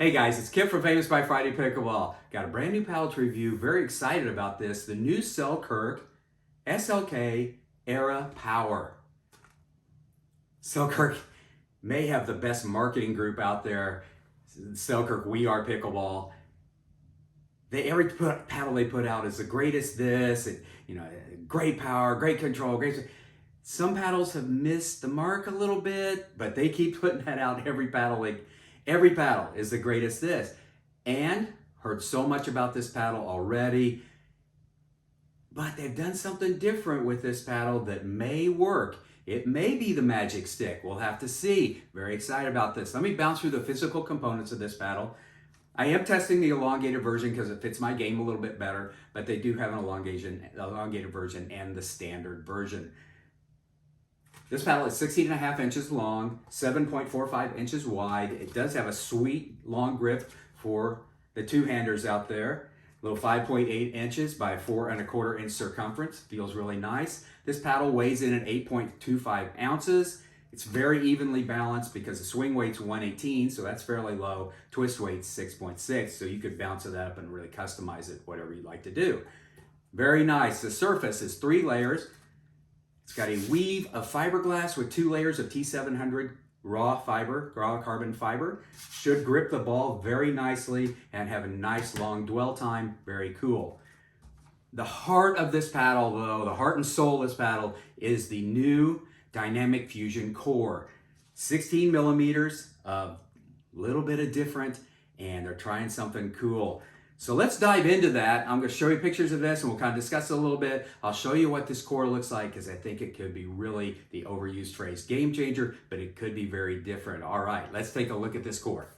Hey guys, it's Kip from Famous by Friday Pickleball. Got a brand new paddle to review. Very excited about this. The new Selkirk SLK Era Power. Selkirk may have the best marketing group out there. Selkirk, we are Pickleball. Every paddle they put out is the greatest this, great power, great control, great. Some paddles have missed the mark a little bit, but they keep putting that out every paddle. Every paddle is the greatest this. And heard so much about this paddle already, but they've done something different with this paddle that may work. It may be the magic stick. We'll have to see. Very excited about this. Let me bounce through the physical components of this paddle. I am testing the elongated version because it fits my game a little bit better, but they do have an elongated version and the standard version. This paddle is 16.5 inches long, 7.45 inches wide. It does have a sweet long grip for the two-handers out there. A little 5.8 inches by 4¼ inch circumference. Feels really nice. This paddle weighs in at 8.25 ounces. It's very evenly balanced because the swing weight's 118, so that's fairly low. Twist weight's 6.6, so you could bounce that up and really customize it, whatever you'd like to do. Very nice. The surface is 3 layers. It's got a weave of fiberglass with 2 layers of T700 raw carbon fiber. Should grip the ball very nicely and have a nice long dwell time. Very cool. The heart of this paddle, though, the heart and soul of this paddle is the new Dynamic Fusion core. 16 millimeters, a little bit of different, and they're trying something cool. So let's dive into that. I'm going to show you pictures of this and we'll kind of discuss it a little bit. I'll show you what this core looks like because I think it could be really the overused phrase game changer, but it could be very different. All right, let's take a look at this core.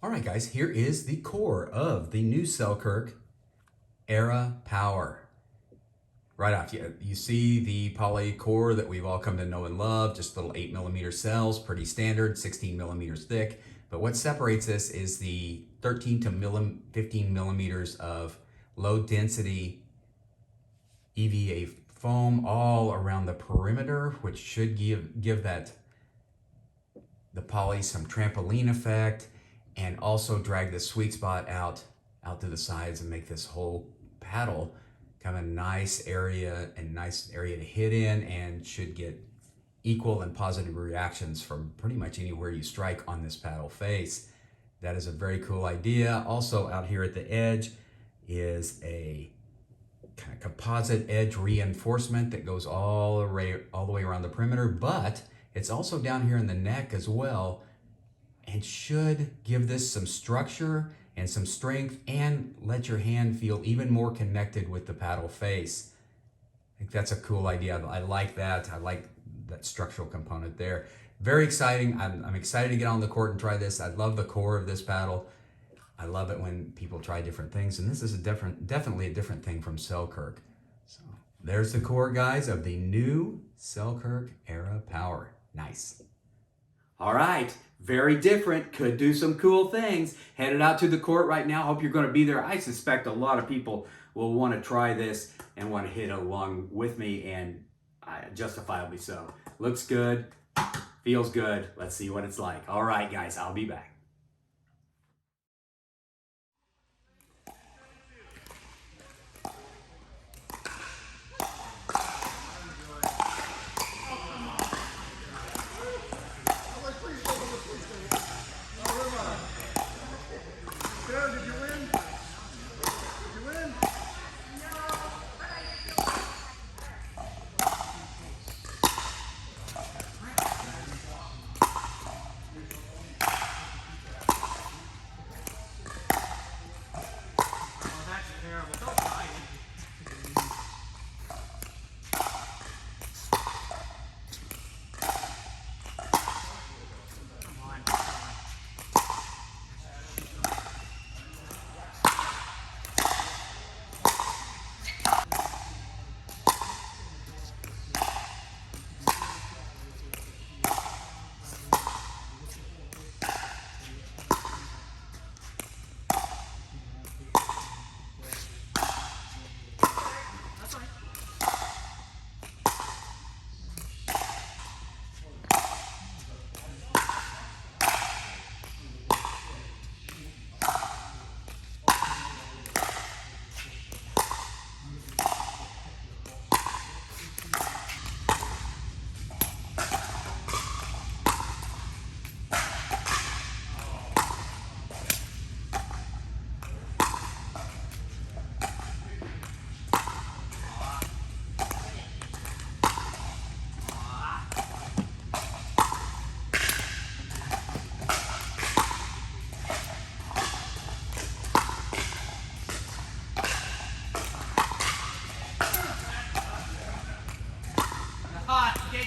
All right, guys, here is the core of the new Selkirk Era Power. Right off, you see the poly core that we've all come to know and love, just little 8 millimeter cells, pretty standard, 16 millimeters thick. But what separates this is the 13 to 15 millimeters of low density EVA foam all around the perimeter, which should give the poly some trampoline effect and also drag the sweet spot out to the sides and make this whole paddle kind of a nice area to hit in, and should get equal and positive reactions from pretty much anywhere you strike on this paddle face. That is a very cool idea. Also out here at the edge is a kind of composite edge reinforcement that goes all the way around the perimeter, but it's also down here in the neck as well, and should give this some structure and some strength and let your hand feel even more connected with the paddle face. I think that's a cool idea. I like that. I like that structural component there. Very exciting. I'm excited to get on the court and try this. I love the core of this paddle. I love it when people try different things, and this is definitely a different thing from Selkirk. So there's the core, guys, of the new Selkirk Era Power. Nice. All right, very different, could do some cool things. Headed out to the court right now. Hope you're going to be there. I suspect a lot of people will want to try this and want to hit along with me, and justifiably so. Looks good, feels good. Let's see what it's like. All right, guys, I'll be back. Did you win? Did you win?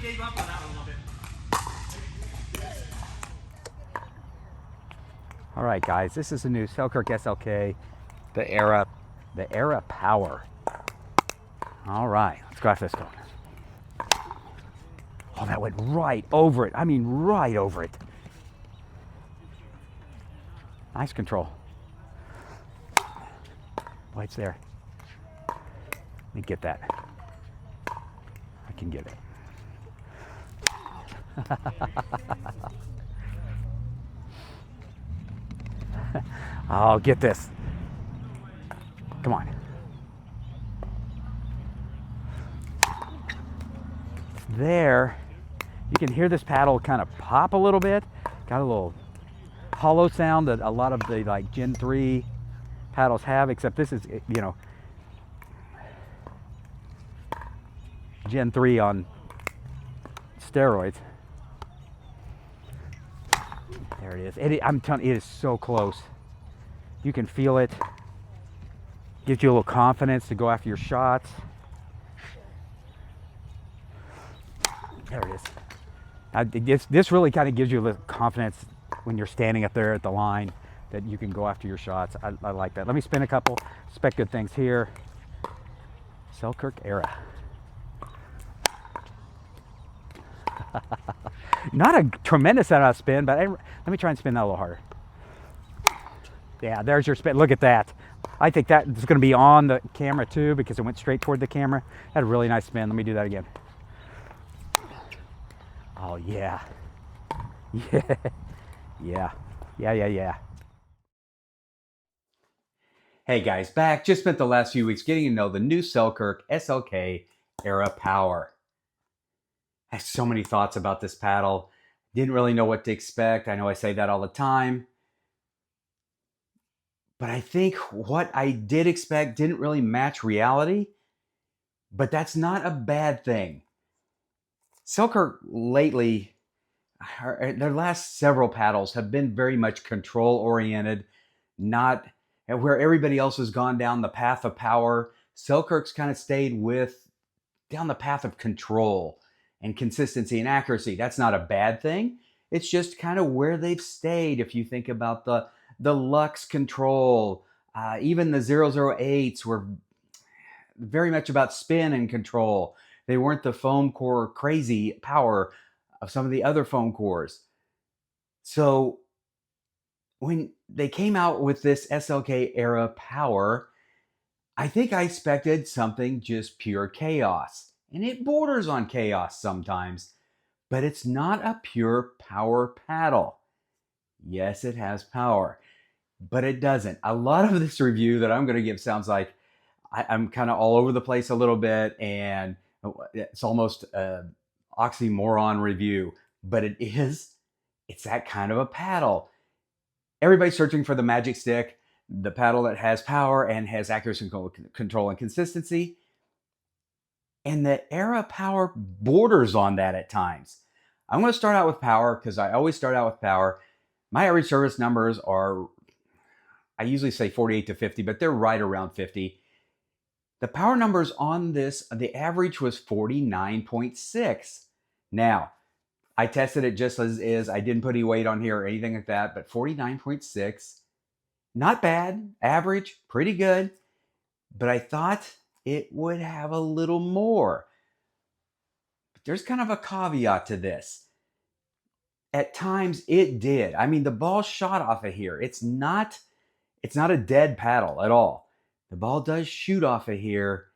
gave up on that one a little bit. All right, guys, this is the new Selkirk SLK, the Era Power. All right, let's go after this one. Oh, that went right over it. I mean, right over it. Nice control. Boy, it's there. Let me get that. I can get it. I'll get this. Come on. There, you can hear this paddle kind of pop a little bit. Got a little hollow sound that a lot of the like Gen 3 paddles have, except this is, you know, Gen 3 on steroids. There it is. I'm telling you, it is so close. You can feel it. Gives you a little confidence to go after your shots. There it is. This really kind of gives you a little confidence when you're standing up there at the line that you can go after your shots. I like that. Let me spin a couple. Expect good things here. Selkirk Era. Not a tremendous amount of spin, but let me try and spin that a little harder. Yeah, there's your spin. Look at that. I think that is going to be on the camera too because it went straight toward the camera. Had a really nice spin. Let me do that again. Oh, yeah. Yeah. Hey guys, back. Just spent the last few weeks getting to know the new Selkirk SLK Era Power. I have so many thoughts about this paddle. Didn't really know what to expect. I know I say that all the time. But I think what I did expect didn't really match reality. But that's not a bad thing. Selkirk lately, their last several paddles have been very much control oriented, not where everybody else has gone down the path of power. Selkirk's kind of stayed down the path of control and consistency and accuracy. That's not a bad thing. It's just kind of where they've stayed. If you think about the Lux control, even the 008s were very much about spin and control. They weren't the foam core crazy power of some of the other foam cores. So when they came out with this SLK Era Power, I think I expected something just pure chaos. And it borders on chaos sometimes, but it's not a pure power paddle. Yes, it has power, but it doesn't. A lot of this review that I'm going to give sounds like I'm kind of all over the place a little bit, and it's almost an oxymoron review, but it's that kind of a paddle. Everybody's searching for the magic stick, the paddle that has power and has accuracy, control, and consistency. And the Era Power borders on that at times. I'm going to start out with power because I always start out with power. My average service numbers are, I usually say 48 to 50, but they're right around 50. The power numbers on this, the average was 49.6. Now, I tested it just as is. I didn't put any weight on here or anything like that, but 49.6, not bad, average, pretty good. But I thought it would have a little more. But there's kind of a caveat to this. At times it did. I mean, the ball shot off of here. It's not a dead paddle at all. The ball does shoot off of here.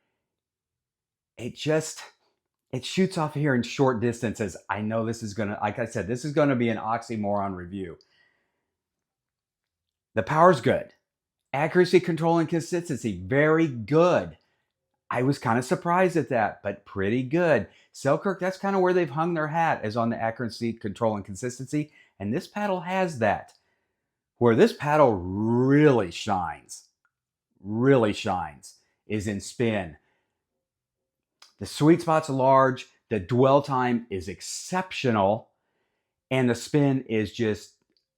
It shoots off of here in short distances. I know this is going to, like I said, this is going to be an oxymoron review. The power's good. Accuracy, control, and consistency, very good. I was kind of surprised at that, but pretty good. Selkirk, that's kind of where they've hung their hat, is on the accuracy, control, and consistency. And this paddle has that. Where this paddle really shines, is in spin. The sweet spot's large, the dwell time is exceptional, and the spin is just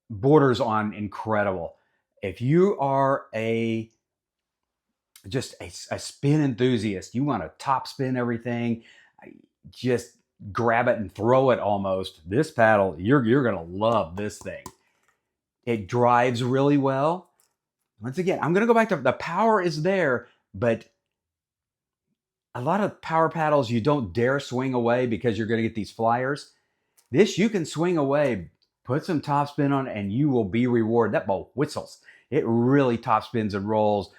borders on incredible. If you are just a spin enthusiast, you want to top spin everything, just grab it and throw it almost. This paddle, you're gonna love this thing. It drives really well. Once again, I'm gonna go back to the power is there, but a lot of power paddles you don't dare swing away because you're gonna get these flyers. This you can swing away, put some topspin on it, and you will be rewarded. That ball whistles. It really topspins and rolls.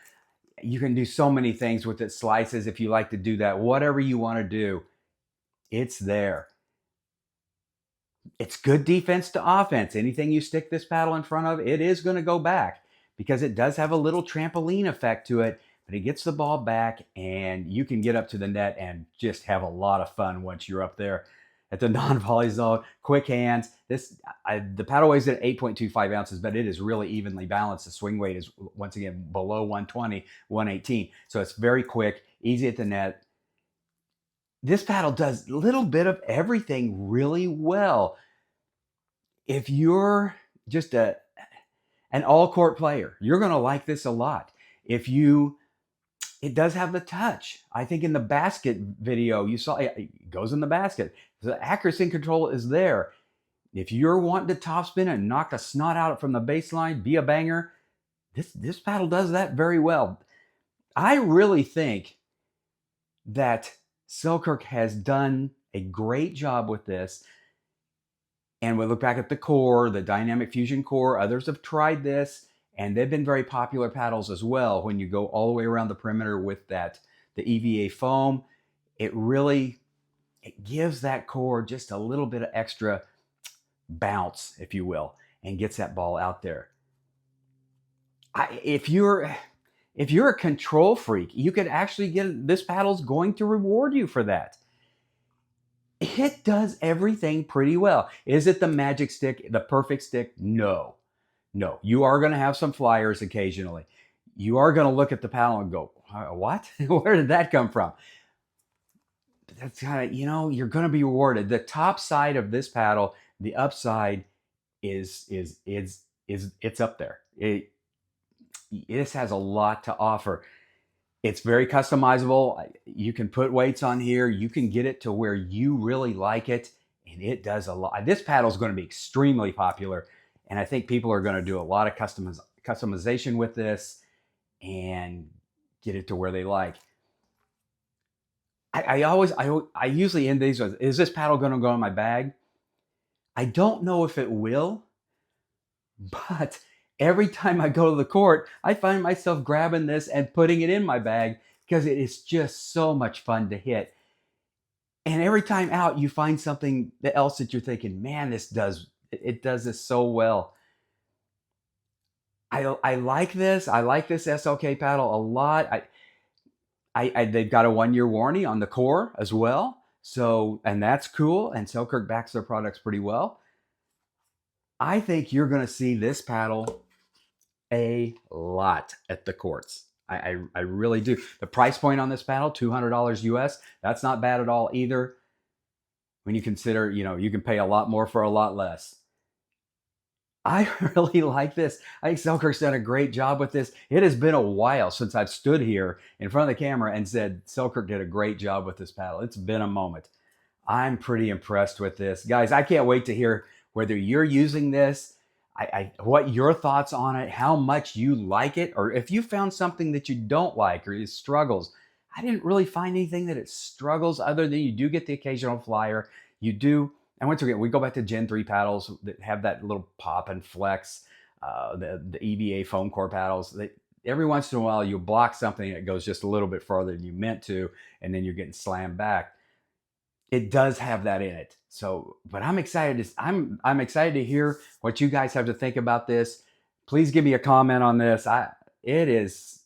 You can do so many things with it. Slices if you like to do that. Whatever you want to do, it's there. It's good defense to offense. Anything you stick this paddle in front of, it is going to go back because it does have a little trampoline effect to it, but it gets the ball back and you can get up to the net and just have a lot of fun once you're up there at the non-volley zone. Quick hands. The paddle weighs at 8.25 ounces, but it is really evenly balanced. The swing weight is, once again, below 120, 118. So it's very quick, easy at the net. This paddle does a little bit of everything really well. If you're just an all-court player, you're going to like this a lot. It does have the touch. I think in the basket video, you saw it goes in the basket. The accuracy and control is there. If you're wanting to topspin and knock the snot out from the baseline, be a banger, this paddle does that very well. I really think that Selkirk has done a great job with this. And we look back at the core, the Dynamic Fusion core. Others have tried this, and they've been very popular paddles as well. When you go all the way around the perimeter with the EVA foam, it gives that core just a little bit of extra bounce, if you will, and gets that ball out there. If you're a control freak, you could actually this paddle's going to reward you for that. It does everything pretty well. Is it the magic stick, the perfect stick? No. You are going to have some flyers occasionally. You are going to look at the paddle and go, what? Where did that come from? That's kind of, you're going to be rewarded. The top side of this paddle, the upside is it's up there. This has a lot to offer. It's very customizable. You can put weights on here. You can get it to where you really like it, and it does a lot. This paddle is going to be extremely popular, and I think people are going to do a lot of customization with this and get it to where they like. I usually end these with, is this paddle going to go in my bag? I don't know if it will, but every time I go to the court, I find myself grabbing this and putting it in my bag because it is just so much fun to hit. And every time out, you find something else that you're thinking, man, it does this so well. I like this. I like this SLK paddle a lot. They've got a 1-year warranty on the core as well. So, and that's cool. And Selkirk backs their products pretty well. I think you're going to see this paddle a lot at the courts. I really do. The price point on this paddle, $200 US. That's not bad at all either. When you consider, you can pay a lot more for a lot less. I really like this. I think Selkirk's done a great job with this. It has been a while since I've stood here in front of the camera and said Selkirk did a great job with this paddle. It's been a moment. I'm pretty impressed with this. Guys, I can't wait to hear whether you're using this, what your thoughts on it, how much you like it, or if you found something that you don't like or it struggles. I didn't really find anything that it struggles other than you do get the occasional flyer. You do. And once again, we go back to Gen 3 paddles that have that little pop and flex, the EVA foam core paddles. Every once in a while, you block something that goes just a little bit farther than you meant to, and then you're getting slammed back. It does have that in it. So, but I'm excited. I'm excited to hear what you guys have to think about this. Please give me a comment on this. It is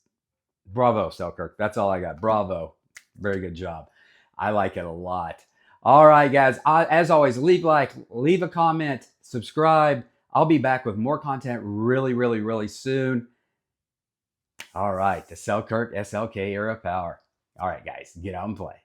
bravo, Selkirk. That's all I got. Bravo. Very good job. I like it a lot. All right, guys. As always, leave a comment, subscribe. I'll be back with more content really, really, really soon. All right, the Selkirk SLK era power. All right, guys, get out and play.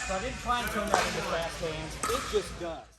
So I didn't try and turn that into fast hands. It just does.